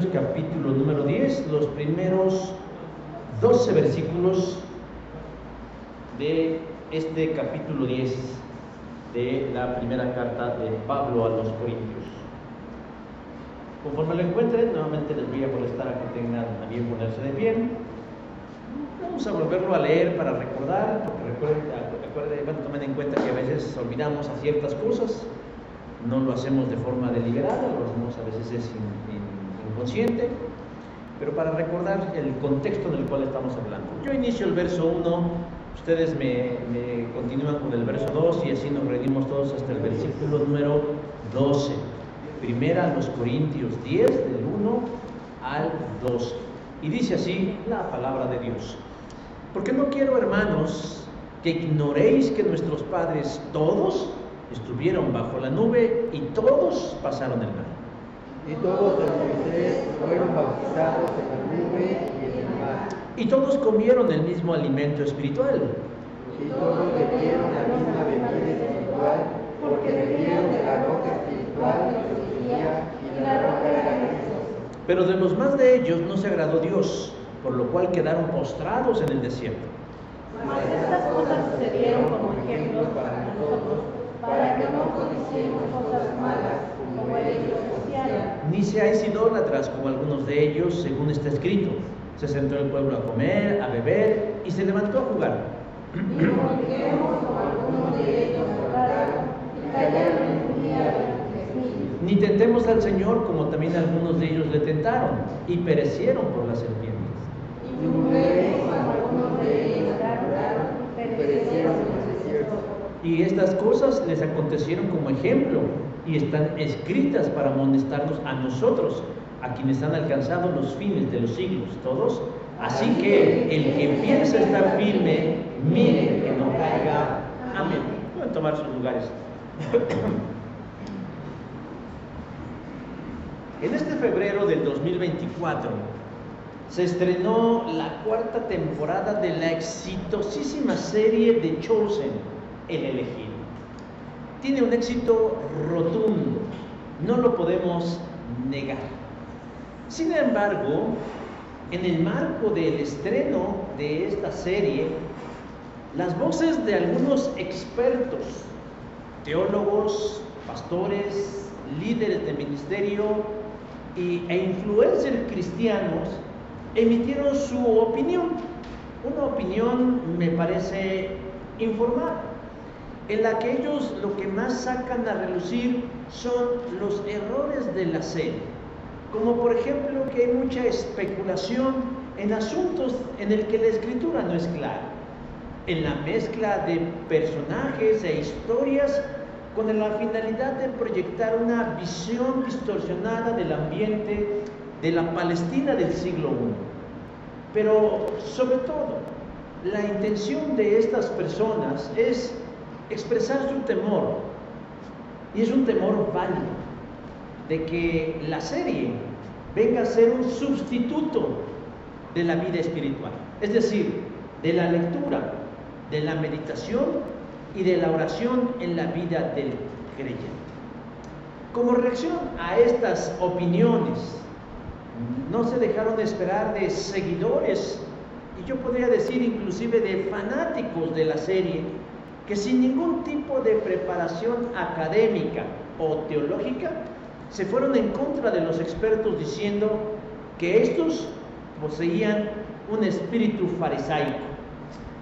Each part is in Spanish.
Corintios capítulo número 10, los primeros 12 versículos de este capítulo 10 de la primera carta de Pablo a los Corintios. Conforme lo encuentren, nuevamente les voy a molestar a que tengan a bien ponerse de pie. Vamos a volverlo a leer para recordar, porque tomen en cuenta que a veces olvidamos a ciertas cosas, no lo hacemos de forma deliberada, lo hacemos a veces es inconsciente, pero para recordar el contexto en el cual estamos hablando. Yo inicio el verso 1, ustedes me continúan con el verso 2 y así nos reunimos todos hasta el versículo número 12. Primera a los Corintios 10, del 1 al 12. Y dice así la palabra de Dios. Porque no quiero, hermanos, que ignoréis que nuestros padres todos estuvieron bajo la nube y todos pasaron el mar. Y todos los Moisés fueron bautizados en la nube y en el mar. Y todos comieron el mismo alimento espiritual. Y todos bebieron la misma bebida espiritual, porque bebieron de la roca espiritual que surgía, y la roca era Cristo. Pero de los más de ellos no se agradó Dios, por lo cual quedaron postrados en el desierto. Mas estas cosas sucedieron como ejemplos para nosotros, para que no codiciemos cosas malas como ellos hacían. Ni seáis idólatras como algunos de ellos, según está escrito. Se sentó el pueblo a comer, a beber y se levantó a jugar. Ni forniquemos como algunos de ellos fornicaron y cayeron en un día 23,000. Ni tentemos al Señor como también algunos de ellos le tentaron y perecieron por las serpientes. Y mujeres como algunos de ellos juraron y perecieron en el desierto. Y estas cosas les acontecieron como ejemplo y están escritas para amonestarnos a nosotros, a quienes han alcanzado los fines de los siglos, todos. Así que el que piensa estar firme, mire que no caiga. Amén. Pueden tomar sus lugares. En este febrero del 2024 se estrenó la cuarta temporada de la exitosísima serie de Chosen, El Elegido. Tiene un éxito rotundo, no lo podemos negar. Sin embargo, en el marco del estreno de esta serie, las voces de algunos expertos, teólogos, pastores, líderes de ministerio e influencers cristianos emitieron su opinión, una opinión me parece informada, en la que ellos lo que más sacan a relucir son los errores de la serie, como por ejemplo que hay mucha especulación en asuntos en el que la escritura no es clara, en la mezcla de personajes e historias con la finalidad de proyectar una visión distorsionada del ambiente de la Palestina del siglo I. Pero sobre todo, la intención de estas personas es expresar su temor, y es un temor válido, de que la serie venga a ser un sustituto de la vida espiritual, es decir, de la lectura, de la meditación y de la oración en la vida del creyente. Como reacción a estas opiniones, no se dejaron de esperar de seguidores, y yo podría decir inclusive de fanáticos de la serie, que sin ningún tipo de preparación académica o teológica, se fueron en contra de los expertos diciendo que estos poseían un espíritu farisaico,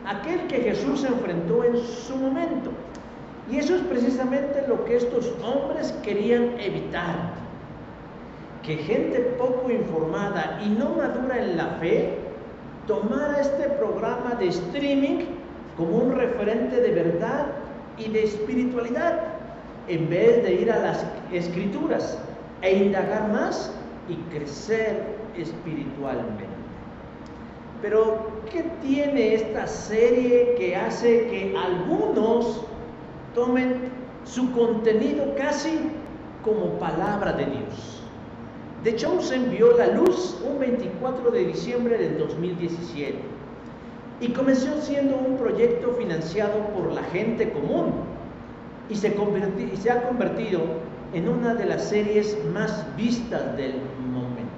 aquel que Jesús enfrentó en su momento. Y eso es precisamente lo que estos hombres querían evitar, que gente poco informada y no madura en la fe tomara este programa de streaming como un referente de verdad y de espiritualidad, en vez de ir a las escrituras e indagar más y crecer espiritualmente. Pero, ¿qué tiene esta serie que hace que algunos tomen su contenido casi como palabra de Dios? The Chosen vio la luz un 24 de diciembre del 2017 y comenzó siendo un proyecto financiado por la gente común y se ha convertido en una de las series más vistas del momento.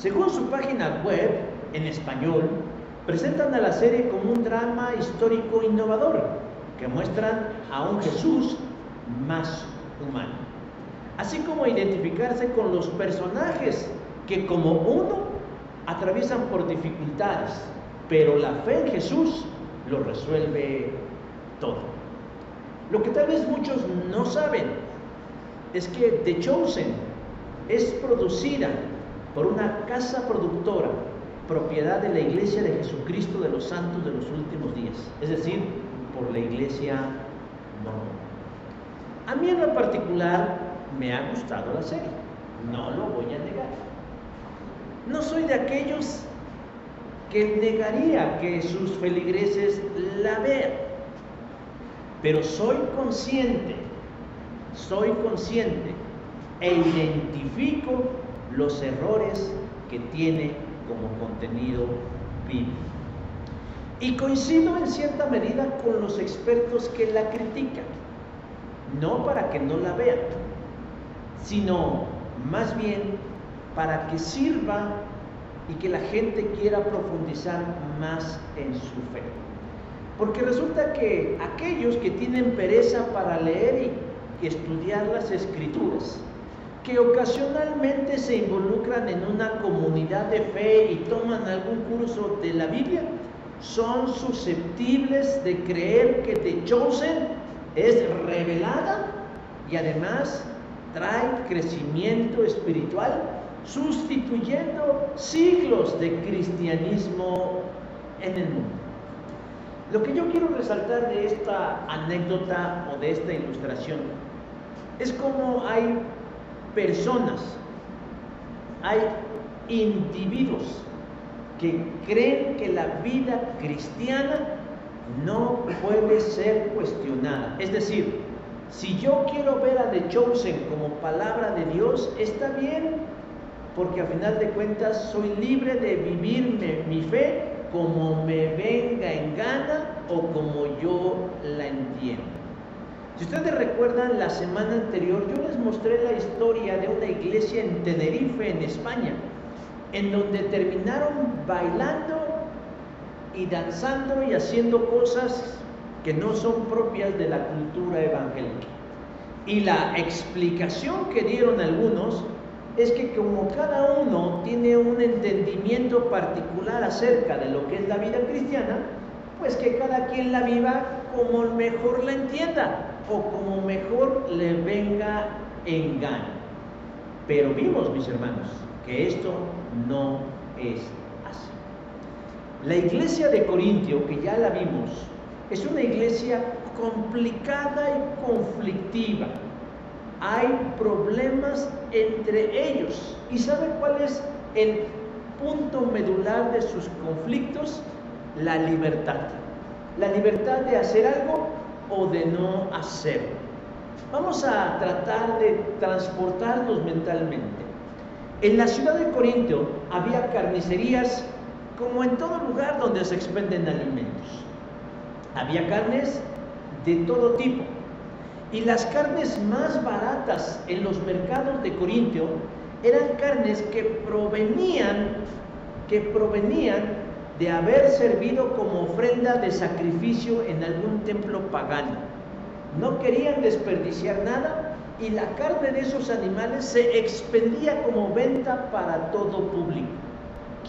Según su página web, en español, presentan a la serie como un drama histórico innovador, que muestran a un Jesús más humano, así como identificarse con los personajes que como uno atraviesan por dificultades, pero la fe en Jesús lo resuelve todo. Lo que tal vez muchos no saben es que The Chosen es producida por una casa productora, propiedad de la Iglesia de Jesucristo de los Santos de los Últimos Días, es decir, por la Iglesia Mormón. A mí en lo particular me ha gustado la serie, no lo voy a negar. No soy de aquellos que negaría que sus feligreses la vean, pero soy consciente e identifico los errores que tiene como contenido bíblico. Y coincido en cierta medida con los expertos que la critican, no para que no la vean, sino más bien para que sirva y que la gente quiera profundizar más en su fe. Porque resulta que aquellos que tienen pereza para leer y estudiar las Escrituras, que ocasionalmente se involucran en una comunidad de fe y toman algún curso de la Biblia, son susceptibles de creer que The Chosen es revelada y además trae crecimiento espiritual, sustituyendo siglos de cristianismo en el mundo. Lo que yo quiero resaltar de esta anécdota o de esta ilustración es cómo hay personas, hay individuos que creen que la vida cristiana no puede ser cuestionada. Es decir, si yo quiero ver a The Chosen como palabra de Dios, está bien, porque a final de cuentas soy libre de vivir mi fe como me venga en gana o como yo la entiendo. Si ustedes recuerdan, la semana anterior yo les mostré la historia de una iglesia en Tenerife, en España, en donde terminaron bailando y danzando y haciendo cosas que no son propias de la cultura evangélica. Y la explicación que dieron algunos es que como cada uno tiene un entendimiento particular acerca de lo que es la vida cristiana, pues que cada quien la viva como mejor la entienda o como mejor le venga en gana. Pero vimos, mis hermanos, que esto no es así. La iglesia de Corintio, que ya la vimos, es una iglesia complicada y conflictiva. Hay problemas entre ellos. ¿Y saben cuál es el punto medular de sus conflictos? La libertad. La libertad de hacer algo o de no hacerlo. Vamos a tratar de transportarnos mentalmente. En la ciudad de Corintio había carnicerías como en todo lugar donde se expenden alimentos. Había carnes de todo tipo. Y las carnes más baratas en los mercados de Corintio eran carnes que provenían de haber servido como ofrenda de sacrificio en algún templo pagano. No querían desperdiciar nada y la carne de esos animales se expendía como venta para todo público.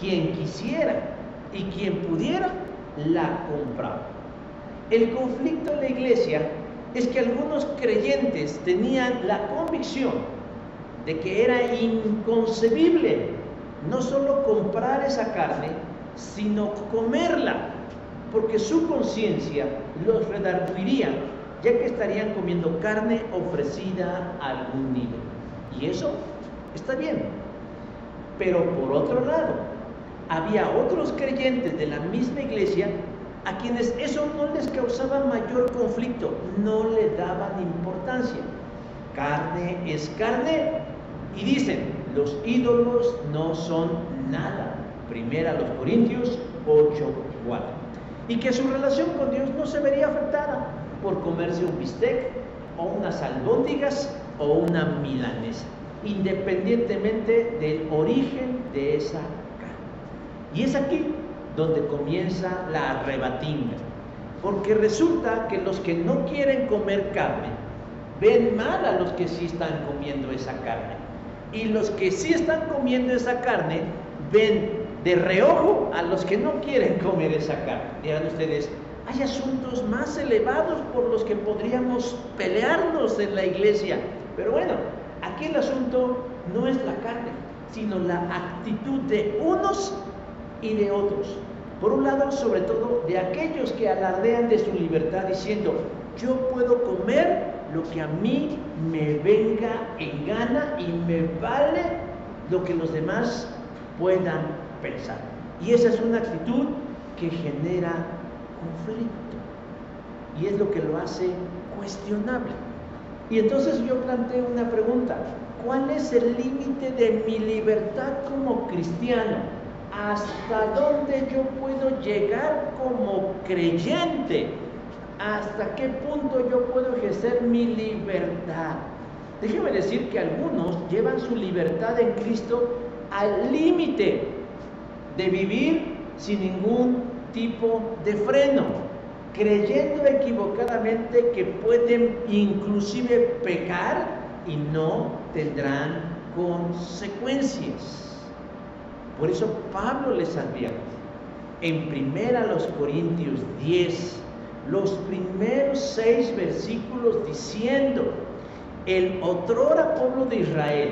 Quien quisiera y quien pudiera, la compraba. El conflicto en la iglesia es que algunos creyentes tenían la convicción de que era inconcebible no solo comprar esa carne, sino comerla, porque su conciencia los redarguiría, ya que estarían comiendo carne ofrecida a algún ídolo. Y eso está bien. Pero por otro lado, había otros creyentes de la misma iglesia a quienes eso no les causaba mayor conflicto, no le daban importancia. Carne es carne, y dicen, los ídolos no son nada. Primera a los Corintios 8:4. Y que su relación con Dios no se vería afectada por comerse un bistec, o unas albóndigas, o una milanesa. independientemente del origen de esa carne. Y es aquí donde comienza la rebatinga, porque resulta que los que no quieren comer carne ven mal a los que sí están comiendo esa carne, y los que sí están comiendo esa carne ven de reojo a los que no quieren comer esa carne. Dirán ustedes, hay asuntos más elevados por los que podríamos pelearnos en la iglesia, pero bueno, aquí el asunto no es la carne, sino la actitud de unos y de otros. Por un lado, sobre todo, de aquellos que alardean de su libertad diciendo, yo puedo comer lo que a mí me venga en gana y me vale lo que los demás puedan pensar. Y esa es una actitud que genera conflicto y es lo que lo hace cuestionable. Y entonces yo planteo una pregunta: ¿cuál es el límite de mi libertad como cristiano? ¿Hasta dónde yo puedo llegar como creyente? ¿Hasta qué punto yo puedo ejercer mi libertad? Déjeme decir que algunos llevan su libertad en Cristo al límite de vivir sin ningún tipo de freno, creyendo equivocadamente que pueden inclusive pecar y no tendrán consecuencias. Por eso Pablo les advierte en 1 Corintios 10, los primeros 6 versículos, diciendo: el otrora pueblo de Israel,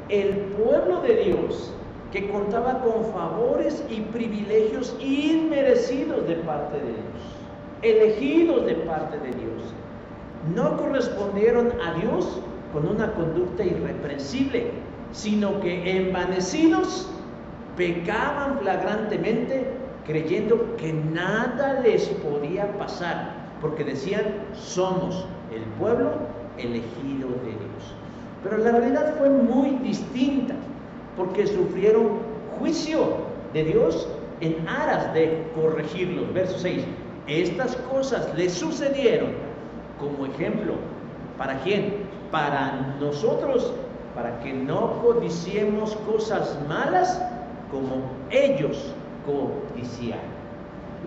el pueblo de Dios, que contaba con favores y privilegios inmerecidos de parte de Dios, elegidos de parte de Dios, no correspondieron a Dios con una conducta irreprensible, sino que envanecidos pecaban flagrantemente, creyendo que nada les podía pasar, porque decían: somos el pueblo elegido de Dios. Pero la realidad fue muy distinta, porque sufrieron juicio de Dios en aras de corregirlos. Verso 6: estas cosas les sucedieron como ejemplo. ¿Para quién? Para nosotros, para que no codiciemos cosas malas como ellos codiciaron.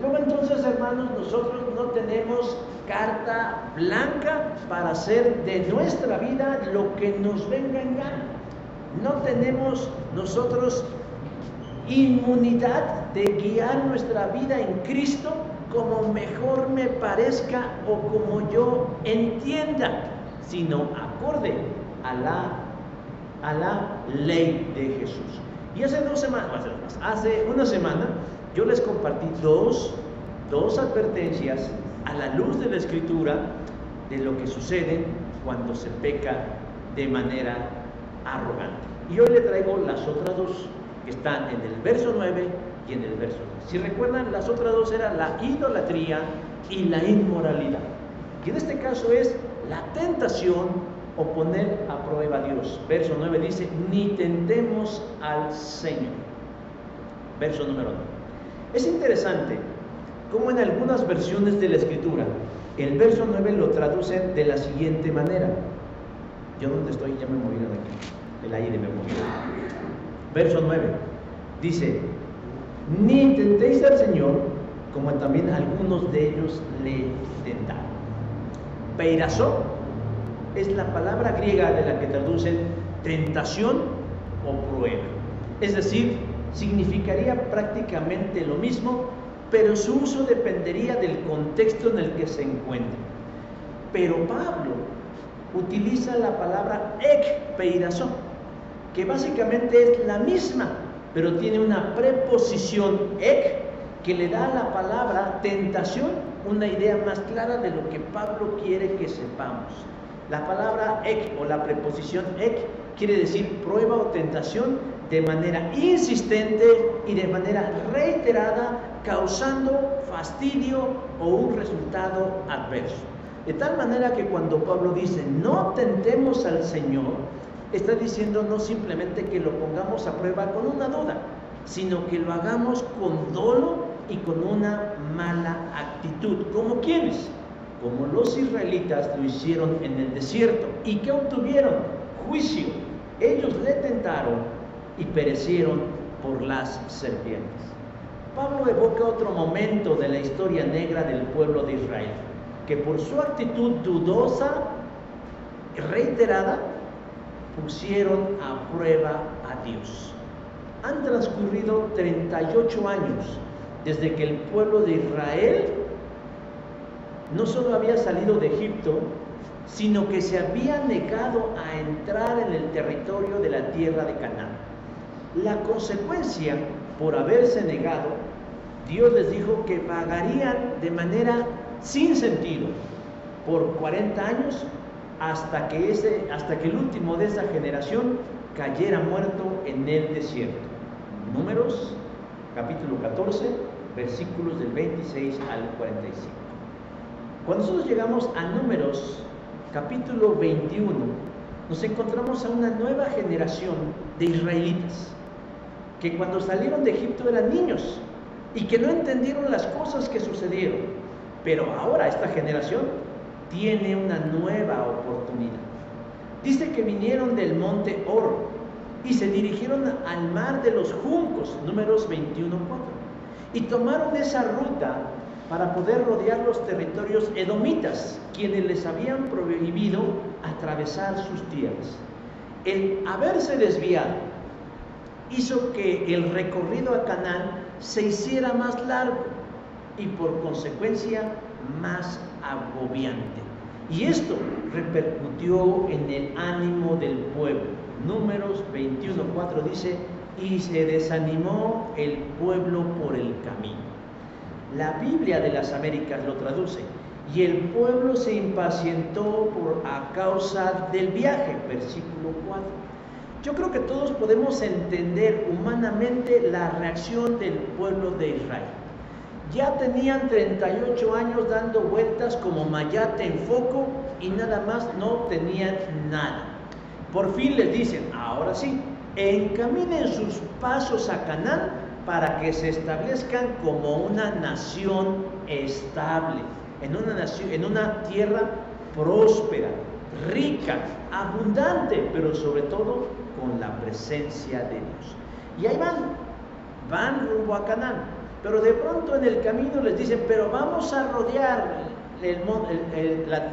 Luego entonces, hermanos, nosotros no tenemos carta blanca para hacer de nuestra vida lo que nos venga en gana. No tenemos nosotros inmunidad de guiar nuestra vida en Cristo como mejor me parezca o como yo entienda, sino acorde a la ley de Jesús. Y hace una semana yo les compartí dos advertencias a la luz de la Escritura de lo que sucede cuando se peca de manera arrogante. Y hoy le traigo las otras dos que están en el verso 9 y en el verso 10. Si recuerdan, las otras dos eran la idolatría y la inmoralidad. Y en este caso es la tentación o poner a prueba a Dios. Verso 9 dice: ni tentemos al Señor. Verso número 9. Es interesante cómo en algunas versiones de la Escritura el verso 9 lo traducen de la siguiente manera. Yo donde estoy ya me moví de aquí, el aire me movió. Verso 9 dice: ni tentéis al Señor, como también algunos de ellos le tentaron. Peirazó es la palabra griega de la que traducen tentación o prueba. Es decir, significaría prácticamente lo mismo, pero su uso dependería del contexto en el que se encuentre. Pero Pablo utiliza la palabra ekpeirazó, que básicamente es la misma, pero tiene una preposición ek que le da a la palabra tentación una idea más clara de lo que Pablo quiere que sepamos. La palabra ek o la preposición ek quiere decir prueba o tentación de manera insistente y de manera reiterada, causando fastidio o un resultado adverso. De tal manera que cuando Pablo dice no tentemos al Señor, está diciendo no simplemente que lo pongamos a prueba con una duda, sino que lo hagamos con dolo y con una mala actitud. ¿Como quiénes? Como los israelitas lo hicieron en el desierto. ¿Y qué obtuvieron? Juicio. Ellos le tentaron y perecieron por las serpientes. Pablo evoca otro momento de la historia negra del pueblo de Israel, que por su actitud dudosa y reiterada pusieron a prueba a Dios. Han transcurrido 38 años desde que el pueblo de Israel no solo había salido de Egipto, sino que se había negado a entrar en el territorio de la tierra de Canaán. La consecuencia, por haberse negado, Dios les dijo que vagarían de manera sin sentido por 40 años hasta que el último de esa generación cayera muerto en el desierto. Números, capítulo 14, versículos del 26 al 45. Cuando nosotros llegamos a Números, capítulo 21, nos encontramos a una nueva generación de israelitas que cuando salieron de Egipto eran niños y que no entendieron las cosas que sucedieron. Pero ahora esta generación tiene una nueva oportunidad. Dice que vinieron del monte Hor y se dirigieron al mar de los juncos, Números 21:4, y tomaron esa ruta para poder rodear los territorios edomitas, quienes les habían prohibido atravesar sus tierras. El haberse desviado hizo que el recorrido a Canaán se hiciera más largo y por consecuencia más agobiante. Y esto repercutió en el ánimo del pueblo. Números 21:4 dice: y se desanimó el pueblo por el camino. La Biblia de las Américas lo traduce: y el pueblo se impacientó a causa del viaje, versículo 4. Yo creo que todos podemos entender humanamente la reacción del pueblo de Israel. Ya tenían 38 años dando vueltas como mayate en foco y nada más no tenían nada. Por fin les dicen: ahora sí, encaminen sus pasos a Canaán para que se establezcan como una nación estable, en una tierra próspera, rica, abundante, pero sobre todo con la presencia de Dios. Y ahí van rumbo a Canaán, pero de pronto en el camino les dicen: pero vamos a rodear el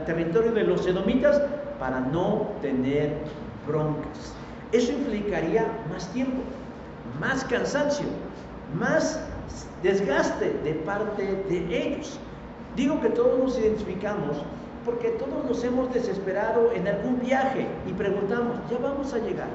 territorio de los edomitas para no tener broncas. Eso implicaría más tiempo, más cansancio, más desgaste de parte de ellos. Digo que todos nos identificamos porque todos nos hemos desesperado en algún viaje y preguntamos: ¿ya vamos a llegar?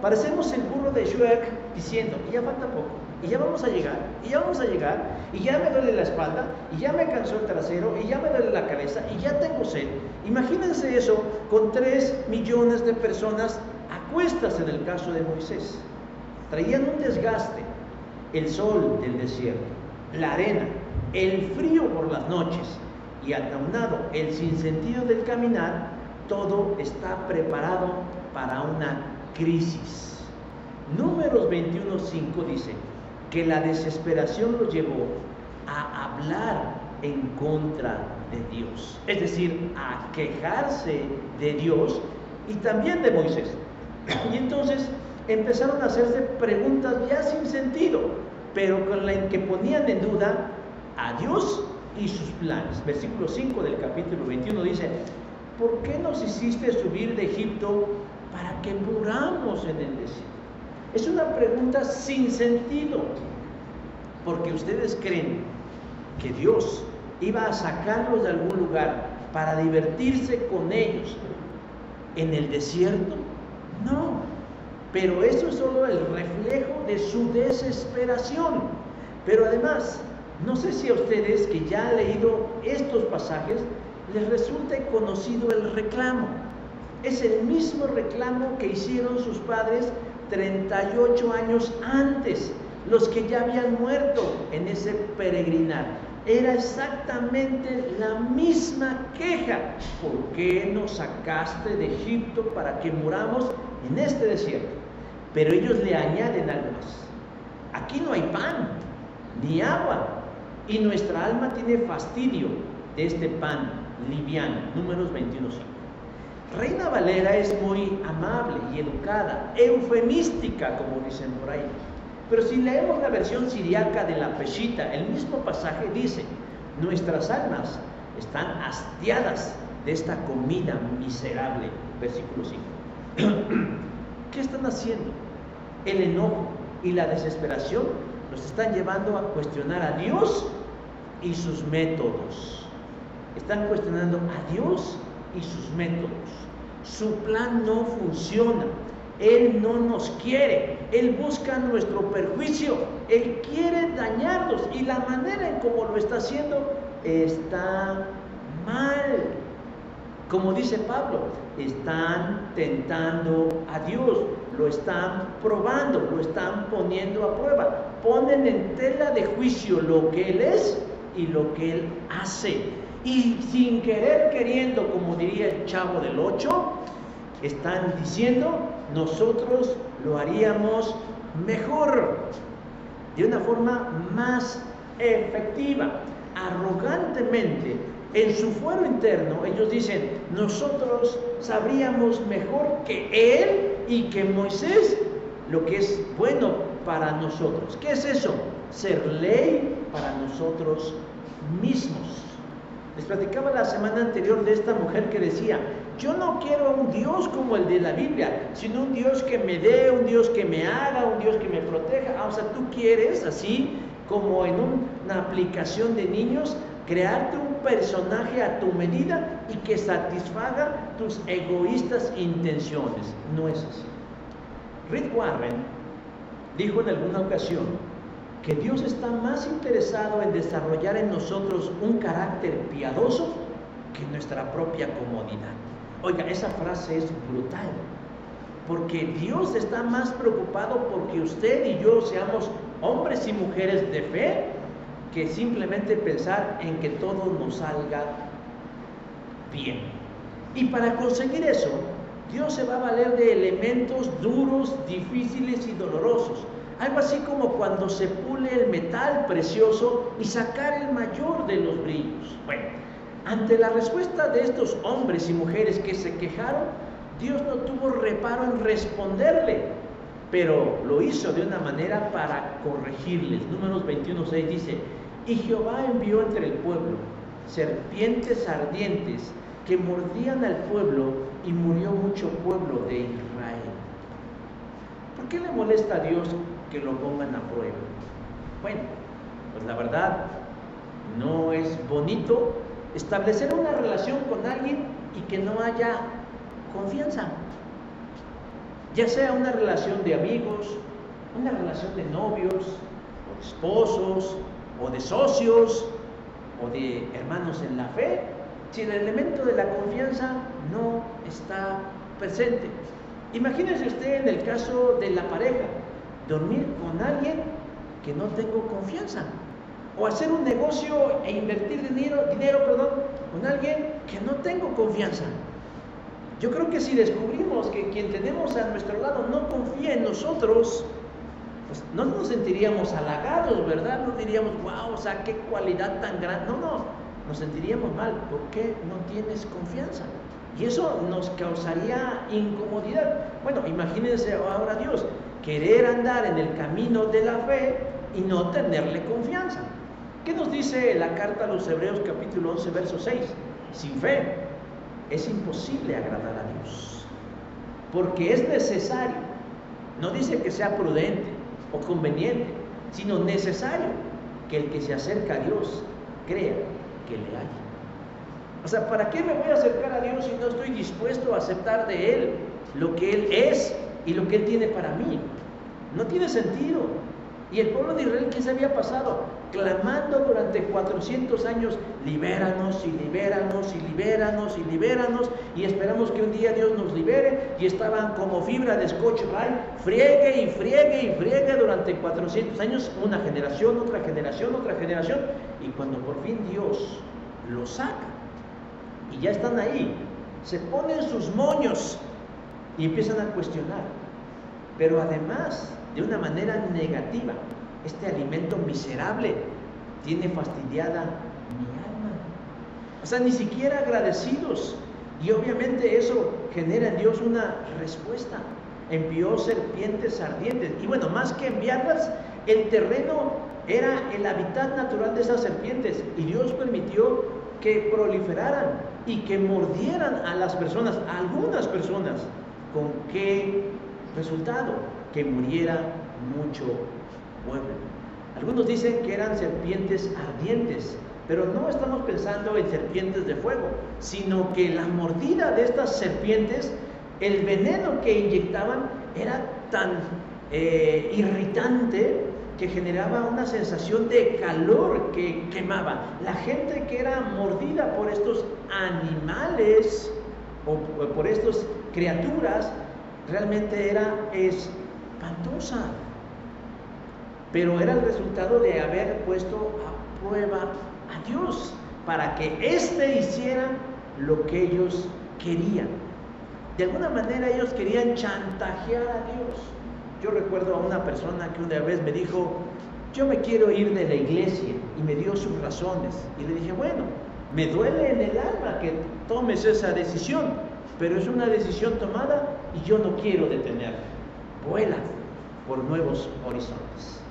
Parecemos el burro de Shrek diciendo: y ya falta poco, y ya vamos a llegar, y ya vamos a llegar, y ya me duele la espalda, y ya me cansó el trasero, y ya me duele la cabeza, y ya tengo sed. Imagínense eso con 3 millones de personas a cuestas en el caso de Moisés. Traían un desgaste, el sol del desierto, la arena, el frío por las noches, y aunado el sinsentido del caminar, todo está preparado para una crisis. Números 21:5 dice que la desesperación los llevó a hablar en contra de Dios, es decir, a quejarse de Dios y también de Moisés. Y entonces empezaron a hacerse preguntas ya sin sentido, pero con la que ponían en duda a Dios y sus planes. Versículo 5 del capítulo 21 dice: ¿por qué nos hiciste subir de Egipto para que muramos en el desierto? Es una pregunta sin sentido, porque ustedes creen que Dios iba a sacarlos de algún lugar para divertirse con ellos en el desierto. No, pero eso es solo el reflejo de su desesperación. Pero además, no sé si a ustedes que ya han leído estos pasajes les resulta conocido el reclamo. Es el mismo reclamo que hicieron sus padres 38 años antes, los que ya habían muerto en ese peregrinar. Era exactamente la misma queja: ¿por qué nos sacaste de Egipto para que muramos en este desierto? Pero ellos le añaden algo más: aquí no hay pan ni agua, y nuestra alma tiene fastidio de este pan liviano. Números 21:5. Reina Valera es muy amable y educada, eufemística, como dicen por ahí. Pero si leemos la versión siriaca de la Peshita, el mismo pasaje dice: nuestras almas están hastiadas de esta comida miserable. Versículo 5. ¿Qué están haciendo? El enojo y la desesperación nos están llevando a cuestionar a Dios y sus métodos. Están cuestionando a Dios y sus métodos. Su plan no funciona. Él no nos quiere. Él busca nuestro perjuicio. Él quiere dañarnos. Y la manera en cómo lo está haciendo está mal. Como dice Pablo, están tentando a Dios. Lo están probando. Lo están poniendo a prueba. Ponen en tela de juicio lo que Él es y lo que Él hace. Y sin querer queriendo, como diría el Chavo del 8, están diciendo: nosotros lo haríamos mejor, de una forma más efectiva. Arrogantemente, en su fuero interno, ellos dicen: nosotros sabríamos mejor que Él y que Moisés lo que es bueno para nosotros. ¿Qué es eso? Ser ley para nosotros mismos. Les platicaba la semana anterior de esta mujer que decía: yo no quiero un Dios como el de la Biblia, sino un Dios que me dé, un Dios que me haga, un Dios que me proteja. O sea, tú quieres, así como en una aplicación de niños, crearte un personaje a tu medida y que satisfaga tus egoístas intenciones. No es así. Rick Warren dijo en alguna ocasión que Dios está más interesado en desarrollar en nosotros un carácter piadoso que nuestra propia comodidad. Oiga, esa frase es brutal, porque Dios está más preocupado porque usted y yo seamos hombres y mujeres de fe que simplemente pensar en que todo nos salga bien. Y para conseguir eso, Dios se va a valer de elementos duros, difíciles y dolorosos. Algo así como cuando se pule el metal precioso y sacar el mayor de los brillos. Bueno, ante la respuesta de estos hombres y mujeres que se quejaron, Dios no tuvo reparo en responderle, pero lo hizo de una manera para corregirles. Números 21:6 dice: y Jehová envió entre el pueblo serpientes ardientes que mordían al pueblo, y murió mucho pueblo de Israel. ¿Por qué le molesta a Dios que lo pongan a prueba? Bueno, pues la verdad, no es bonito establecer una relación con alguien y que no haya confianza. Ya sea una relación de amigos, una relación de novios, o de esposos, o de socios, o de hermanos en la fe. Si el elemento de la confianza no está presente. Imagínese usted en el caso de la pareja, dormir con alguien que no tengo confianza, o hacer un negocio e invertir dinero con alguien que no tengo confianza. Yo creo que si descubrimos que quien tenemos a nuestro lado no confía en nosotros, pues no nos sentiríamos halagados, ¿verdad? No diríamos: wow, o sea, qué cualidad tan grande. No, nos sentiríamos mal. ¿Por qué no tienes confianza? Y eso nos causaría incomodidad. Bueno, imagínense ahora Dios, querer andar en el camino de la fe y no tenerle confianza. ¿Qué nos dice la carta a los Hebreos capítulo 11, verso 6? Sin fe es imposible agradar a Dios, porque es necesario, no dice que sea prudente o conveniente, sino necesario que el que se acerca a Dios crea que le haya. O sea, ¿para qué me voy a acercar a Dios si no estoy dispuesto a aceptar de Él lo que Él es y lo que Él tiene para mí? No tiene sentido. Y el pueblo de Israel, ¿qué se había pasado? Clamando durante 400 años: libéranos y libéranos y libéranos y libéranos, y esperamos que un día Dios nos libere, y estaban como fibra de Scotch Brite, friegue y friegue y friegue durante 400 años, una generación, otra generación, otra generación, y cuando por fin Dios los saca, y ya están ahí, se ponen sus moños y empiezan a cuestionar, pero además de una manera negativa: este alimento miserable tiene fastidiada mi alma. O sea, ni siquiera agradecidos. Y obviamente eso genera en Dios una respuesta. Envió serpientes ardientes. Y bueno, más que enviarlas, el terreno era el hábitat natural de esas serpientes. Y Dios permitió que proliferaran y que mordieran a las personas, a algunas personas. ¿Con qué resultado? Que muriera mucho pueblo. Algunos dicen que eran serpientes ardientes, pero no estamos pensando en serpientes de fuego, sino que la mordida de estas serpientes, el veneno que inyectaban era tan irritante que generaba una sensación de calor que quemaba. La gente que era mordida por estos animales o por estas criaturas realmente era espantosa, pero era el resultado de haber puesto a prueba a Dios para que éste hiciera lo que ellos querían. De alguna manera ellos querían chantajear a Dios. Yo recuerdo a una persona que una vez me dijo: yo me quiero ir de la iglesia, y me dio sus razones, y le dije: bueno, me duele en el alma que tomes esa decisión, pero es una decisión tomada y yo no quiero detenerla. Vuela por nuevos horizontes.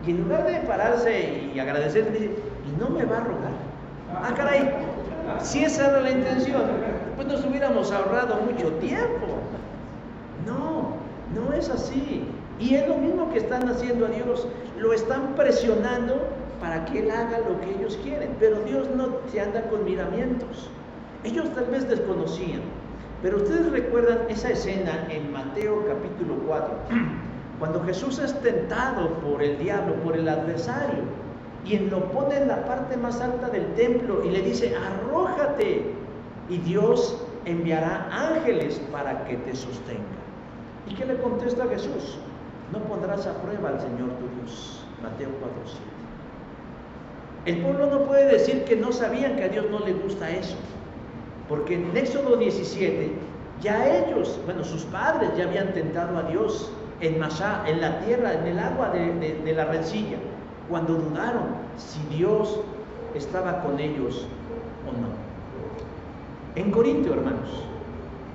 Y en lugar de pararse y agradecer, dice: ¿y no me va a rogar? Ah, caray, si esa era la intención, pues nos hubiéramos ahorrado mucho tiempo. No es así. Y es lo mismo que están haciendo a Dios. Lo están presionando para que Él haga lo que ellos quieren. Pero Dios no se anda con miramientos. Ellos tal vez desconocían. Pero ustedes recuerdan esa escena en Mateo capítulo 4, cuando Jesús es tentado por el diablo, por el adversario, y lo pone en la parte más alta del templo y le dice: arrójate, y Dios enviará ángeles para que te sostengan. ¿Y qué le contesta Jesús? No pondrás a prueba al Señor tu Dios. Mateo 4:7. El pueblo no puede decir que no sabían que a Dios no le gusta eso, porque en Éxodo 17 ya ellos, bueno, sus padres ya habían tentado a Dios en Masá, en la tierra, en el agua de la rencilla, cuando dudaron si Dios estaba con ellos o no. En Corinto, hermanos,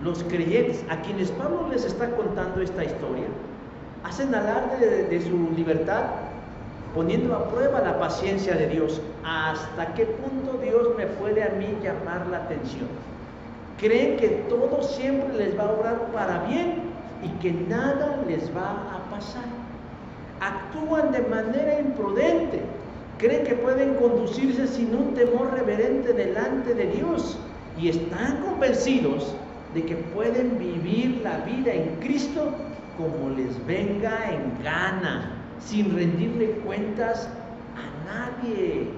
los creyentes a quienes Pablo les está contando esta historia hacen alarde de su libertad, poniendo a prueba la paciencia de Dios. ¿Hasta qué punto Dios me puede a mí llamar la atención? Creen que todo siempre les va a obrar para bien y que nada les va a pasar. Actúan de manera imprudente, creen que pueden conducirse sin un temor reverente delante de Dios y están convencidos de que pueden vivir la vida en Cristo como les venga en gana, sin rendirle cuentas a nadie.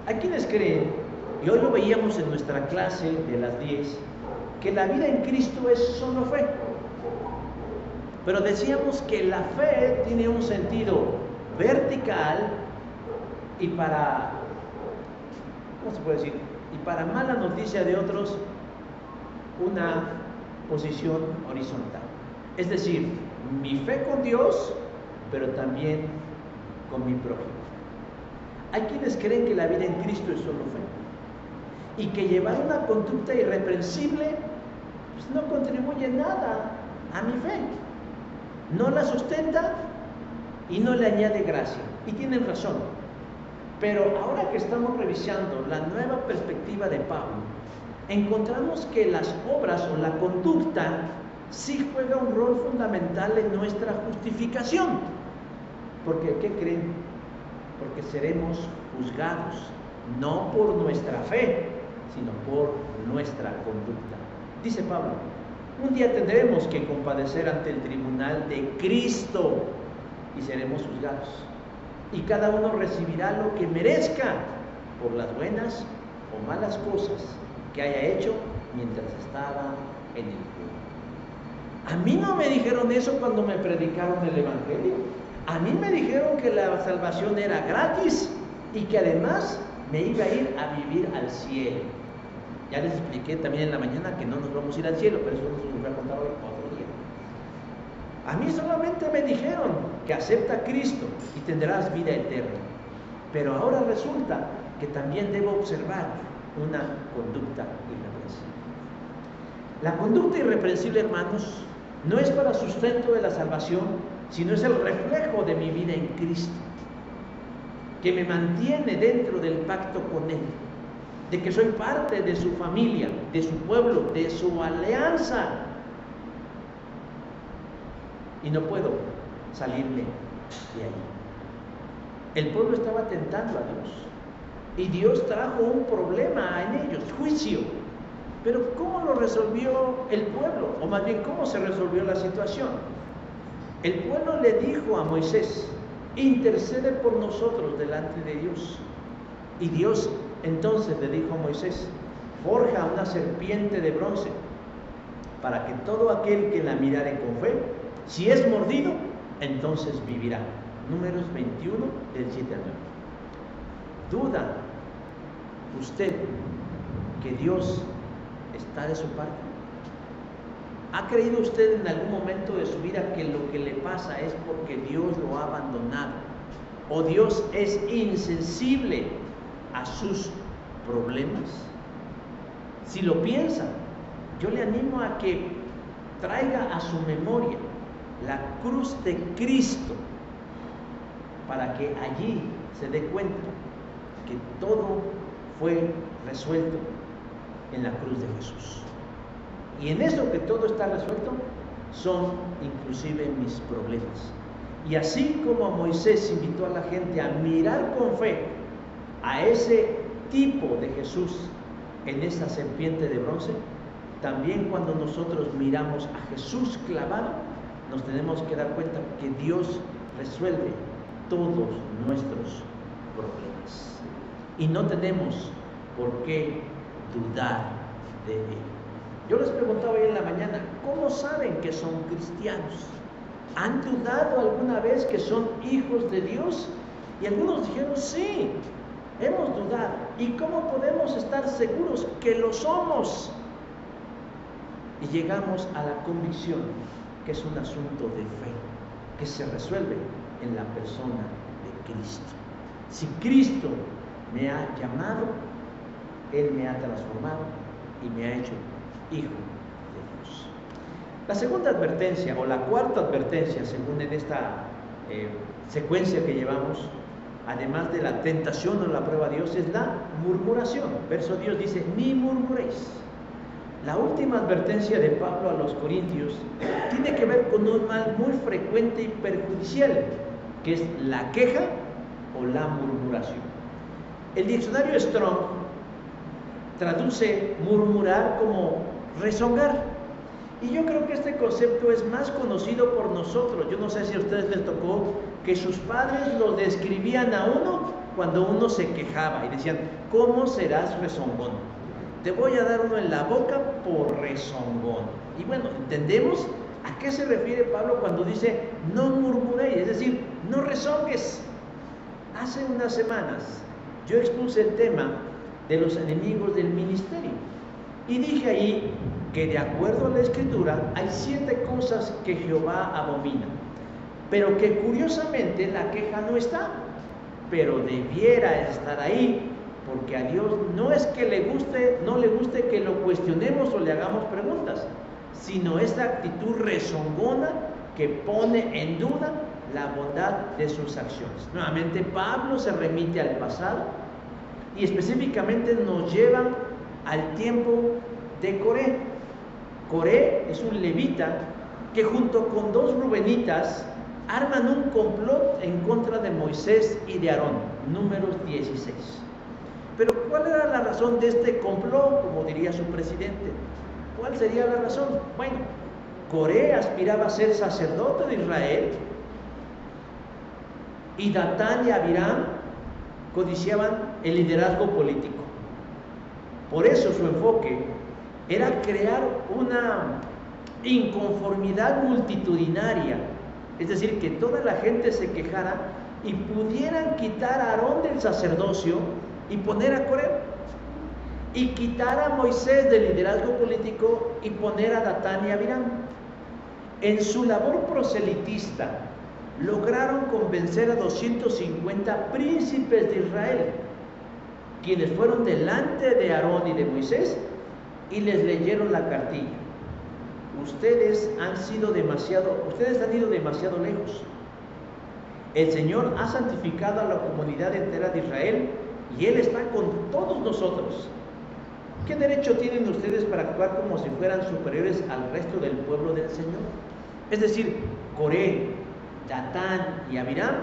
Hay quienes creen, y hoy lo veíamos en nuestra clase de las 10, que la vida en Cristo es solo fe. Pero decíamos que la fe tiene un sentido vertical y para, ¿cómo se puede decir? Y para mala noticia de otros, una posición horizontal. Es decir, mi fe con Dios, pero también con mi prójimo. Hay quienes creen que la vida en Cristo es solo fe y que llevar una conducta irreprensible pues no contribuye nada a mi fe, no la sustenta y no le añade gracia. Y tienen razón. Pero ahora que estamos revisando la nueva perspectiva de Pablo, encontramos que las obras o la conducta sí juega un rol fundamental en nuestra justificación. Porque, ¿qué creen? Porque seremos juzgados, no por nuestra fe, sino por nuestra conducta. Dice Pablo: un día tendremos que comparecer ante el tribunal de Cristo y seremos juzgados. Y cada uno recibirá lo que merezca por las buenas o malas cosas que haya hecho mientras estaba en el mundo. A mí no me dijeron eso cuando me predicaron el Evangelio. A mí me dijeron que la salvación era gratis y que además me iba a ir a vivir al cielo. Ya les expliqué también en la mañana que no nos vamos a ir al cielo, pero eso nos voy a contar hoy otro día. A mí solamente me dijeron que acepta a Cristo y tendrás vida eterna. Pero ahora resulta que también debo observar una conducta irreprensible. La conducta irreprensible, hermanos, no es para sustento de la salvación, sino es el reflejo de mi vida en Cristo, que me mantiene dentro del pacto con Él, de que soy parte de su familia, de su pueblo, de su alianza, y no puedo salirme de ahí. El pueblo estaba tentando a Dios, y Dios trajo un problema en ellos, juicio. Pero ¿cómo lo resolvió el pueblo? O más bien, ¿cómo se resolvió la situación? El pueblo le dijo a Moisés: intercede por nosotros delante de Dios. Y Dios entonces le dijo a Moisés: forja una serpiente de bronce, para que todo aquel que la mirare con fe, si es mordido, entonces vivirá. Números 21, del 7 al 9. ¿Duda usted que Dios está de su parte? ¿Ha creído usted en algún momento de su vida que lo que le pasa es porque Dios lo ha abandonado? ¿O Dios es insensible a sus problemas? Si lo piensa, yo le animo a que traiga a su memoria la cruz de Cristo, para que allí se dé cuenta que todo fue resuelto en la cruz de Jesús. Y en eso que todo está resuelto son inclusive mis problemas. Y así como Moisés invitó a la gente a mirar con fe a ese tipo de Jesús en esa serpiente de bronce, también cuando nosotros miramos a Jesús clavado, nos tenemos que dar cuenta que Dios resuelve todos nuestros problemas. Y no tenemos por qué dudar de Él. Yo les preguntaba hoy en la mañana: ¿cómo saben que son cristianos? ¿Han dudado alguna vez que son hijos de Dios? Y algunos dijeron: sí, hemos dudado. ¿Y cómo podemos estar seguros que lo somos? Y llegamos a la convicción que es un asunto de fe, que se resuelve en la persona de Cristo. Si Cristo me ha llamado, Él me ha transformado y me ha hecho hijo de Dios. La segunda advertencia, o la cuarta advertencia, según en esta secuencia que llevamos, además de la tentación o la prueba a Dios, es la murmuración. Verso 10 dice: ni murmuréis. La última advertencia de Pablo a los corintios tiene que ver con un mal muy frecuente y perjudicial, que es la queja o la murmuración. El diccionario Strong traduce murmurar como rezongar, y yo creo que este concepto es más conocido por nosotros. Yo no sé si a ustedes les tocó que sus padres lo describían a uno cuando uno se quejaba y decían: ¿cómo serás rezongón? Te voy a dar uno en la boca por rezongón. Y bueno, entendemos a qué se refiere Pablo cuando dice no murmuréis, es decir, no rezongues. Hace unas semanas yo expuse el tema de los enemigos del ministerio y dije ahí que de acuerdo a la Escritura hay 7 cosas que Jehová abomina, pero que curiosamente la queja no está, pero debiera estar ahí, porque a Dios no es que no le guste que lo cuestionemos o le hagamos preguntas, sino esta actitud rezongona que pone en duda la bondad de sus acciones. Nuevamente Pablo se remite al pasado y específicamente nos lleva al tiempo de Coré. Coré es un levita que junto con 2 rubenitas arman un complot en contra de Moisés y de Aarón. Números 16. Pero ¿cuál era la razón de este complot? Como diría su presidente. ¿Cuál sería la razón? Bueno, Coré aspiraba a ser sacerdote de Israel y Datán y Abiram codiciaban el liderazgo político. Por eso su enfoque era crear una inconformidad multitudinaria, es decir, que toda la gente se quejara y pudieran quitar a Aarón del sacerdocio y poner a Coré, y quitar a Moisés del liderazgo político y poner a Datán y Abiram. En su labor proselitista lograron convencer a 250 príncipes de Israel quienes fueron delante de Aarón y de Moisés y les leyeron la cartilla. Ustedes han ido demasiado lejos. El Señor ha santificado a la comunidad entera de Israel y Él está con todos nosotros. ¿Qué derecho tienen ustedes para actuar como si fueran superiores al resto del pueblo del Señor? Es decir, Coré, Datán y Abiram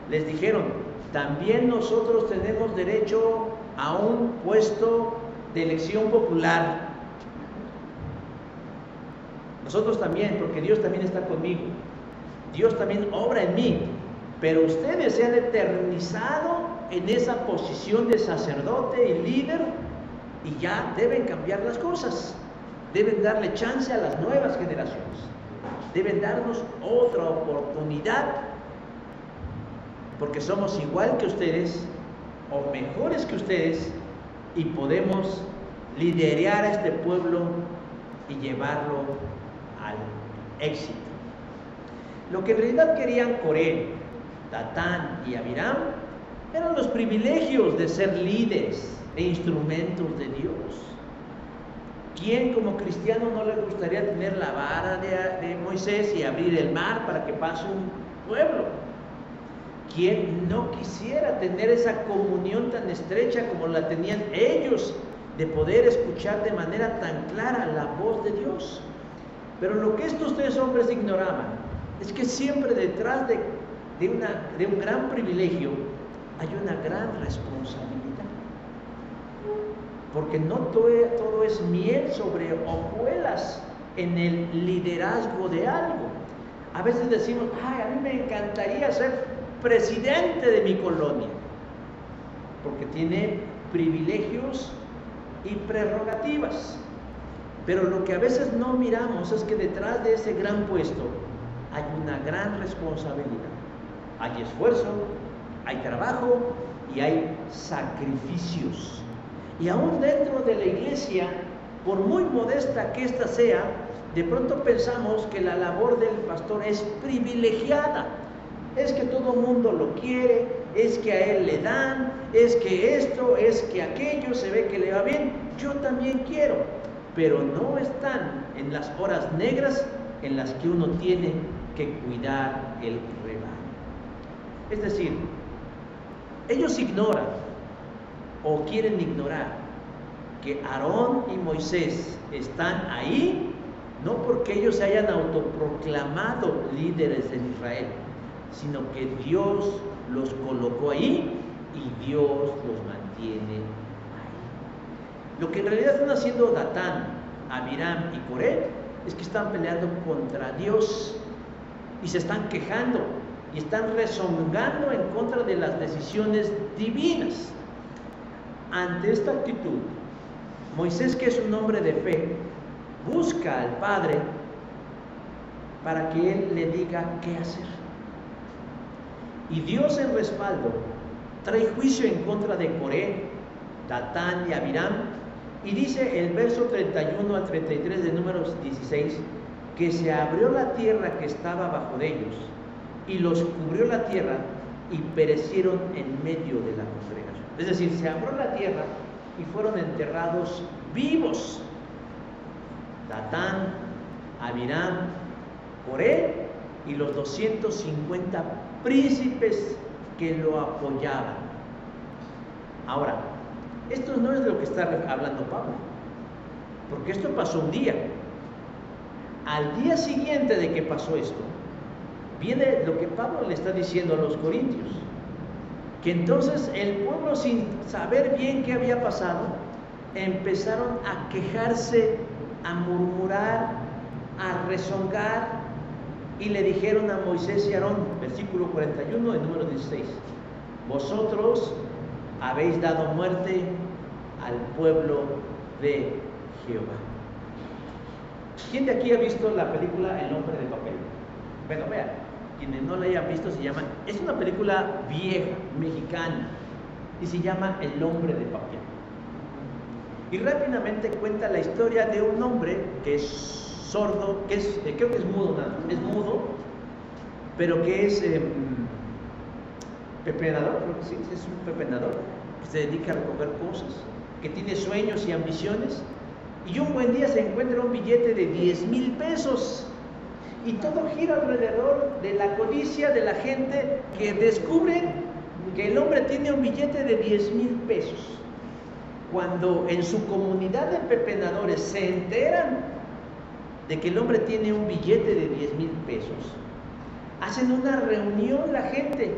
les dijeron: también nosotros tenemos derecho a un puesto de elección popular. Nosotros también, porque Dios también está conmigo. Dios también obra en mí. Pero ustedes se han eternizado en esa posición de sacerdote y líder y ya deben cambiar las cosas. Deben darle chance a las nuevas generaciones. Deben darnos otra oportunidad, porque somos igual que ustedes o mejores que ustedes y podemos liderar a este pueblo y llevarlo al éxito. Lo que en realidad querían Coré, Datán y Abiram eran los privilegios de ser líderes e instrumentos de Dios. ¿Quién como cristiano no le gustaría tener la vara de Moisés y abrir el mar para que pase un pueblo? ¿Quién no quisiera tener esa comunión tan estrecha como la tenían ellos, de poder escuchar de manera tan clara la voz de Dios? Pero lo que estos tres hombres ignoraban es que siempre detrás de un gran privilegio hay una gran responsabilidad. Porque no todo es miel sobre hojuelas en el liderazgo de algo. A veces decimos: ay, a mí me encantaría ser presidente de mi colonia, porque tiene privilegios y prerrogativas. Pero lo que a veces no miramos es que detrás de ese gran puesto hay una gran responsabilidad. Hay esfuerzo, hay trabajo y hay sacrificios. Y aún dentro de la iglesia, por muy modesta que ésta sea, de pronto pensamos que la labor del pastor es privilegiada. Es que todo el mundo lo quiere, es que a él le dan, es que esto, es que aquello, se ve que le va bien. Yo también quiero, pero no están en las horas negras en las que uno tiene que cuidar el rebaño. Es decir, ellos ignoran o quieren ignorar que Aarón y Moisés están ahí no porque ellos se hayan autoproclamado líderes en Israel, sino que Dios los colocó ahí y Dios los mantiene ahí. Lo que en realidad están haciendo Datán, Abiram y Coré es que están peleando contra Dios y se están quejando y están rezongando en contra de las decisiones divinas. Ante esta actitud, Moisés, que es un hombre de fe, busca al Padre para que Él le diga qué hacer. Y Dios, en respaldo, trae juicio en contra de Coré, Datán y Abiram, y dice el verso 31 al 33 de Números 16, que se abrió la tierra que estaba bajo de ellos, y los cubrió la tierra, y perecieron en medio de la congregación. Es decir, se abrió la tierra y fueron enterrados vivos. Datán, Abiram, Coré y los 250 príncipes que lo apoyaban. Ahora, esto no es de lo que está hablando Pablo, porque esto pasó un día. Al día siguiente de que pasó esto, viene lo que Pablo le está diciendo a los corintios, que entonces el pueblo, sin saber bien qué había pasado, empezaron a quejarse, a murmurar, a rezongar, y le dijeron a Moisés y Aarón, versículo 41 de Número 16, vosotros habéis dado muerte al pueblo de Jehová. ¿Quién de aquí ha visto la película El hombre de papel? Bueno, vean, quienes no la hayan visto, es una película vieja, mexicana, y se llama El hombre de papel. Y rápidamente cuenta la historia de un hombre que es sordo, creo que es mudo, es mudo, pero que es pepenador, creo que sí, es un pepenador, que se dedica a recoger cosas, que tiene sueños y ambiciones, y un buen día se encuentra un billete de 10,000 pesos. Y todo gira alrededor de la codicia de la gente que descubre que el hombre tiene un billete de 10,000 pesos. Cuando en su comunidad de pepenadores se enteran de que el hombre tiene un billete de 10,000 pesos, hacen una reunión la gente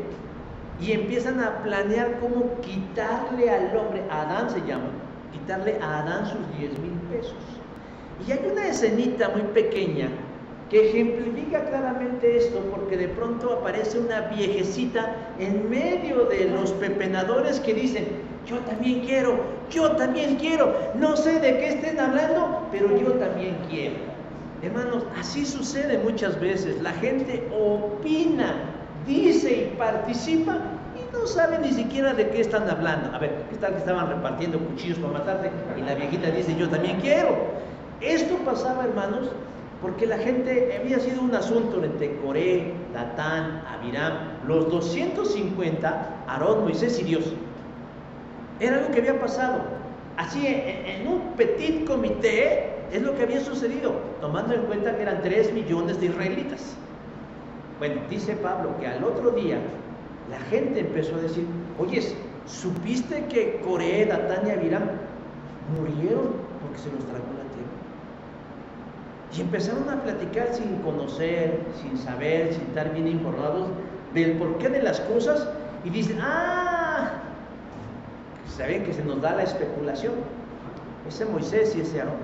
y empiezan a planear cómo quitarle al hombre, a Adán se llama, quitarle a Adán sus 10,000 pesos. Y hay una escenita muy pequeña que ejemplifica claramente esto, porque de pronto aparece una viejecita en medio de los pepenadores que dicen: yo también quiero, no sé de qué estén hablando, pero yo también quiero. Hermanos, así sucede muchas veces. La gente opina, dice y participa y no sabe ni siquiera de qué están hablando. A ver, ¿qué tal que estaban repartiendo cuchillos para matarte? Y la viejita dice: yo también quiero. Esto pasaba, hermanos, porque la gente, había sido un asunto entre Coré, Datán, Abiram, los 250, Aarón, Moisés y Dios. Era algo que había pasado. Así, en un petit comité, es lo que había sucedido, tomando en cuenta que eran 3 millones de israelitas. Bueno, dice Pablo que al otro día la gente empezó a decir: oye, ¿supiste que Coré, Datán y Abiram murieron porque se los tragó la tierra? Y empezaron a platicar sin conocer, sin saber, sin estar bien informados del porqué de las cosas, y dicen: saben que se nos da la especulación. Ese Moisés y ese Aarón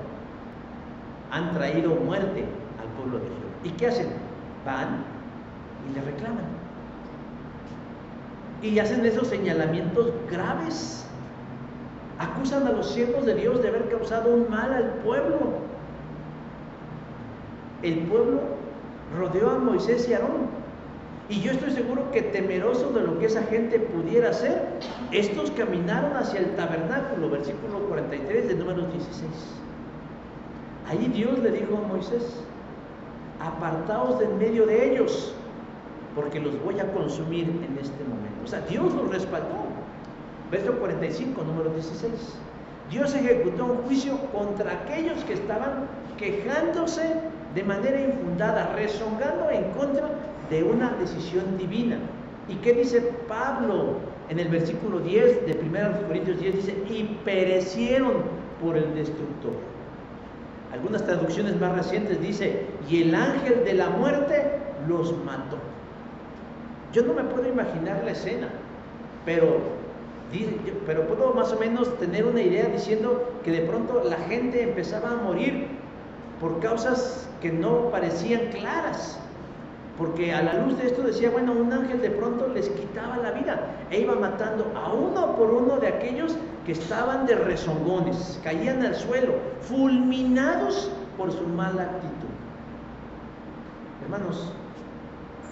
han traído muerte al pueblo de Jehová. ¿Y qué hacen? Van y le reclaman. Y hacen esos señalamientos graves. Acusan a los siervos de Dios de haber causado un mal al pueblo. El pueblo rodeó a Moisés y Aarón. Y yo estoy seguro que, temeroso de lo que esa gente pudiera hacer, estos caminaron hacia el tabernáculo, versículo 43 de Números 16. Ahí Dios le dijo a Moisés: apartaos de en medio de ellos, porque los voy a consumir en este momento. O sea, Dios los respaldó. Verso 45, número 16. Dios ejecutó un juicio contra aquellos que estaban quejándose de manera infundada, rezongando en contra de una decisión divina. ¿Y qué dice Pablo en el versículo 10 de 1 Corintios 10? Dice: y perecieron por el destructor. Algunas traducciones más recientes dice: y el ángel de la muerte los mató. Yo no me puedo imaginar la escena, pero puedo más o menos tener una idea, diciendo que de pronto la gente empezaba a morir por causas que no parecían claras, porque a la luz de esto decía: bueno, un ángel de pronto les quitaba la vida e iba matando a uno por uno de aquellos que estaban de rezongones, caían al suelo, fulminados por su mala actitud. Hermanos,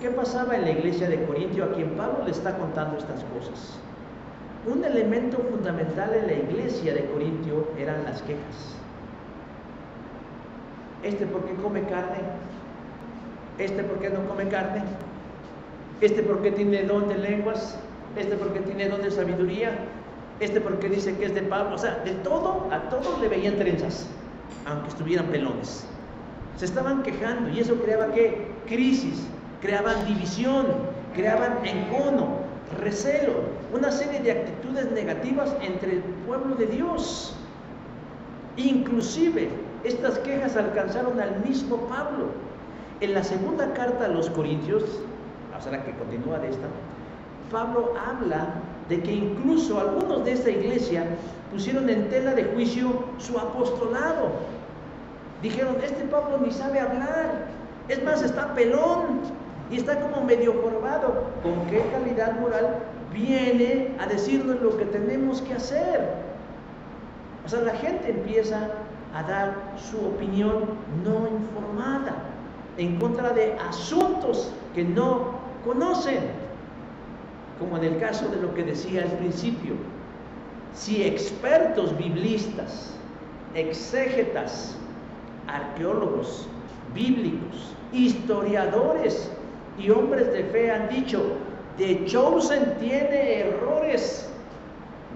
¿qué pasaba en la iglesia de Corintio, a quien Pablo le está contando estas cosas? Un elemento fundamental en la iglesia de Corintio eran las quejas. ¿Por qué come carne? ¿Por qué no come carne? ¿Por qué tiene don de lenguas? ¿Por qué tiene don de sabiduría? ¿Por qué dice que es de Pablo? O sea, de todo, a todos le veían trenzas, aunque estuvieran pelones. Se estaban quejando, y eso creaba ¿qué? Crisis, creaban división, creaban encono, recelo, una serie de actitudes negativas entre el pueblo de Dios. Inclusive estas quejas alcanzaron al mismo Pablo. En la segunda carta a los Corintios, o sea, la que continúa de esta, Pablo habla de que incluso algunos de esta iglesia pusieron en tela de juicio su apostolado. Dijeron: Pablo ni sabe hablar, es más, está pelón y está como medio jorobado. ¿Con qué calidad moral viene a decirnos lo que tenemos que hacer? O sea, la gente empieza a dar su opinión no informada en contra de asuntos que no conocen, como en el caso de lo que decía al principio. Si expertos biblistas, exégetas, arqueólogos bíblicos, historiadores y hombres de fe han dicho: The Chosen tiene errores,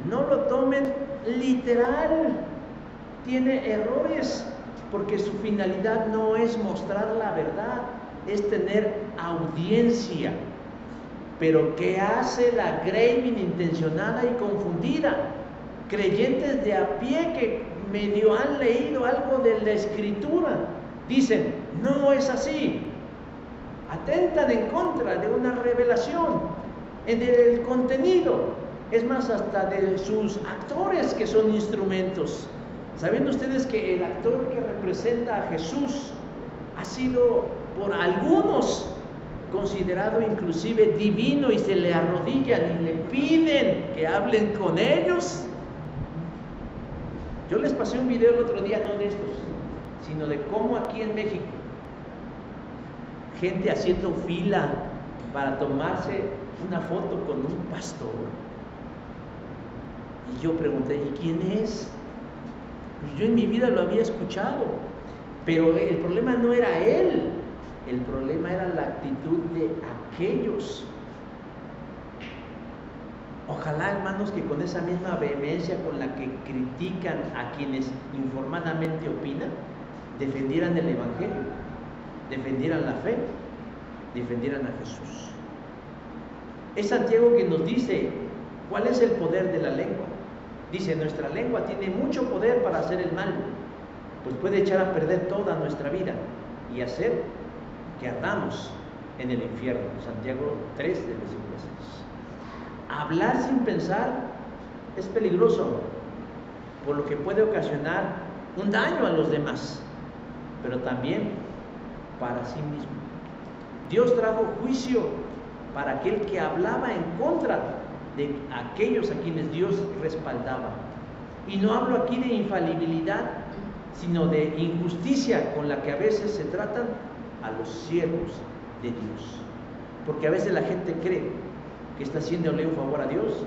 No lo tomen literal. Tiene errores porque su finalidad no es mostrar la verdad, es tener audiencia. Pero ¿qué hace la grey intencionada y confundida? Creyentes de a pie que medio han leído algo de la Escritura dicen, no es así. Atentan en contra de una revelación, en el contenido, es más, hasta de sus actores que son instrumentos. ¿Saben ustedes que el actor que representa a Jesús ha sido por algunos considerado inclusive divino y se le arrodillan y le piden que hablen con ellos? Yo les pasé un video el otro día, no de estos, sino de cómo aquí en México gente haciendo fila para tomarse una foto con un pastor. Y yo pregunté, ¿y quién es? Pues yo en mi vida lo había escuchado, pero el problema no era él, el problema era la actitud de aquellos. Ojalá, hermanos, que con esa misma vehemencia con la que critican a quienes informadamente opinan, defendieran el Evangelio, defendieran la fe, defendieran a Jesús. Es Santiago quien nos dice cuál es el poder de la lengua. Dice, nuestra lengua tiene mucho poder para hacer el mal, pues puede echar a perder toda nuestra vida y hacer que ardamos en el infierno. Santiago 3, del versículo 6. Hablar sin pensar es peligroso, por lo que puede ocasionar un daño a los demás, pero también para sí mismo. Dios trajo juicio para aquel que hablaba en contra de aquellos a quienes Dios respaldaba. Y no hablo aquí de infalibilidad, sino de injusticia con la que a veces se tratan a los siervos de Dios. Porque a veces la gente cree que está haciéndole un favor a Dios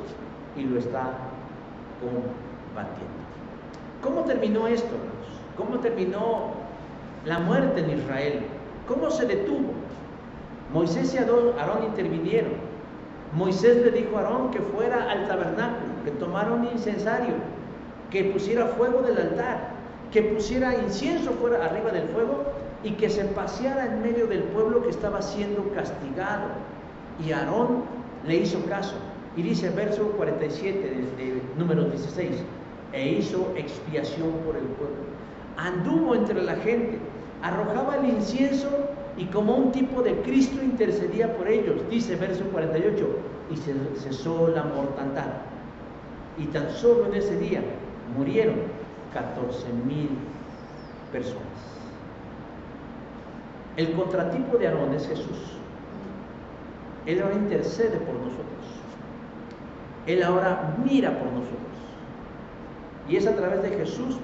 y lo está combatiendo. ¿Cómo terminó esto, hermanos? ¿Cómo terminó la muerte en Israel? ¿Cómo se detuvo? Moisés y Aarón intervinieron. Moisés le dijo a Aarón que fuera al tabernáculo, que tomara un incensario, que pusiera fuego del altar, que pusiera incienso fuera arriba del fuego y que se paseara en medio del pueblo que estaba siendo castigado. Y Aarón le hizo caso. Y dice verso 47 de Números 16, e hizo expiación por el pueblo. Anduvo entre la gente, arrojaba el incienso y como un tipo de Cristo intercedía por ellos. Dice verso 48, y se cesó la mortandad. Y tan solo en ese día murieron 14,000 personas. El contratipo de Aarón es Jesús. Él ahora intercede por nosotros. Él ahora mira por nosotros. Y es a través de Jesús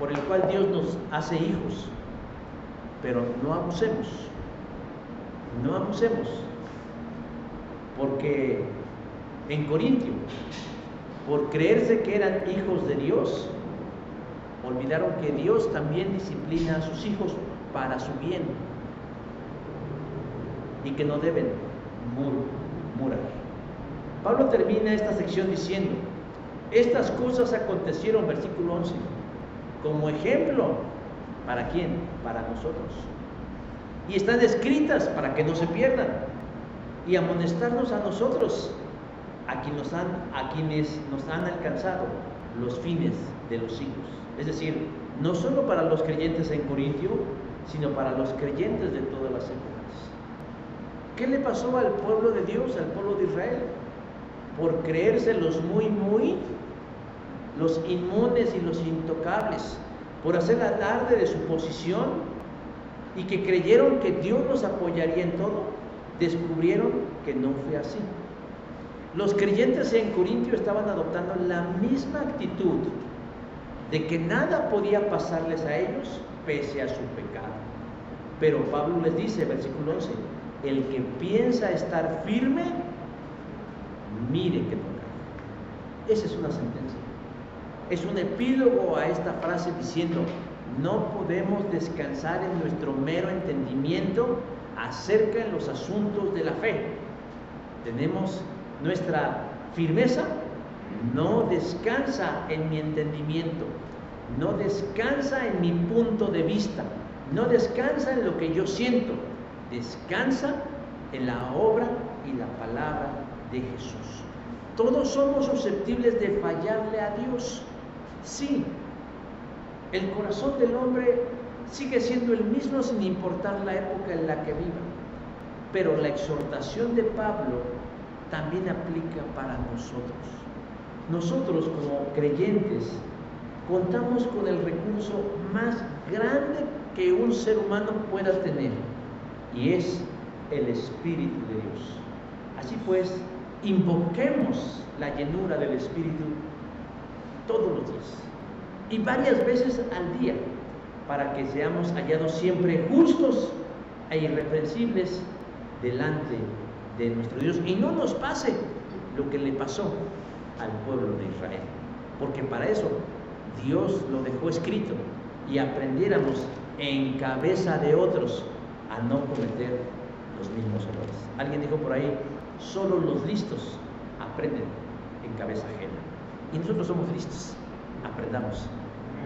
por el cual Dios nos hace hijos. Pero no abusemos. No abusemos. Porque en Corintio, por creerse que eran hijos de Dios, olvidaron que Dios también disciplina a sus hijos para su bien y que no deben murmurar. Pablo termina esta sección diciendo, estas cosas acontecieron, versículo 11, como ejemplo, ¿para quién? Para nosotros. Y están escritas para que no se pierdan y amonestarnos a nosotros, a quienes nos han alcanzado los fines de los siglos. Es decir, no solo para los creyentes en Corintio, sino para los creyentes de todas las épocas. ¿Qué le pasó al pueblo de Dios, al pueblo de Israel? Por creerse los los inmunes y los intocables, por hacer alarde de su posición y que creyeron que Dios los apoyaría en todo, descubrieron que no fue así. Los creyentes en Corintio estaban adoptando la misma actitud de que nada podía pasarles a ellos pese a su pecado. Pero Pablo les dice, versículo 11, el que piensa estar firme, mire que no caiga. Esa es una sentencia. Es un epílogo a esta frase diciendo, no podemos descansar en nuestro mero entendimiento acerca de los asuntos de la fe. Tenemos nuestra firmeza no descansa en mi entendimiento, no descansa en mi punto de vista, no descansa en lo que yo siento, descansa en la obra y la palabra de Jesús. Todos somos susceptibles de fallarle a Dios. Sí, el corazón del hombre sigue siendo el mismo sin importar la época en la que viva. Pero la exhortación de Pablo también aplica para nosotros. Nosotros como creyentes contamos con el recurso más grande que un ser humano pueda tener, y es el Espíritu de Dios. Así pues, invoquemos la llenura del Espíritu todos los días y varias veces al día, para que seamos hallados siempre justos e irreprensibles delante de nuestro Dios, y no nos pase lo que le pasó al pueblo de Israel, porque para eso Dios lo dejó escrito, y aprendiéramos en cabeza de otros a no cometer los mismos errores. Alguien dijo por ahí: solo los listos aprenden en cabeza ajena, y nosotros somos listos, aprendamos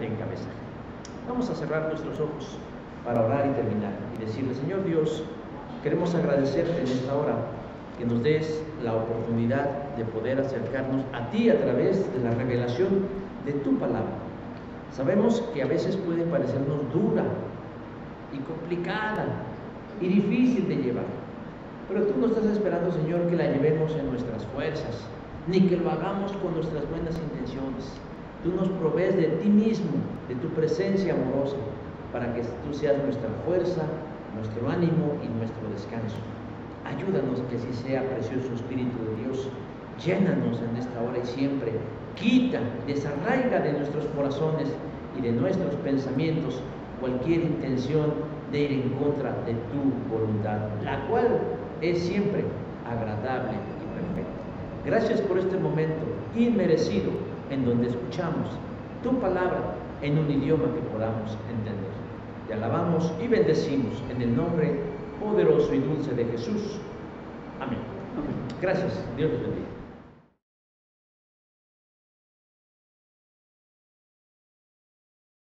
en cabeza ajena. Vamos a cerrar nuestros ojos para orar y terminar y decirle: Señor Dios, queremos agradecerte en esta hora que nos des la oportunidad de poder acercarnos a ti a través de la revelación de tu palabra. Sabemos que a veces puede parecernos dura y complicada y difícil de llevar, pero tú no estás esperando, Señor, que la llevemos en nuestras fuerzas, ni que lo hagamos con nuestras buenas intenciones. Tú nos provees de ti mismo, de tu presencia amorosa, para que tú seas nuestra fuerza, nuestro ánimo y nuestro descanso. Ayúdanos que así sea, precioso Espíritu de Dios. Llénanos en esta hora y siempre. Quita, desarraiga de nuestros corazones y de nuestros pensamientos cualquier intención de ir en contra de tu voluntad, la cual es siempre agradable y perfecta. Gracias por este momento inmerecido en donde escuchamos tu palabra en un idioma que podamos entender. Te alabamos y bendecimos en el nombre poderoso y dulce de Jesús. Amén. Gracias. Dios les bendiga.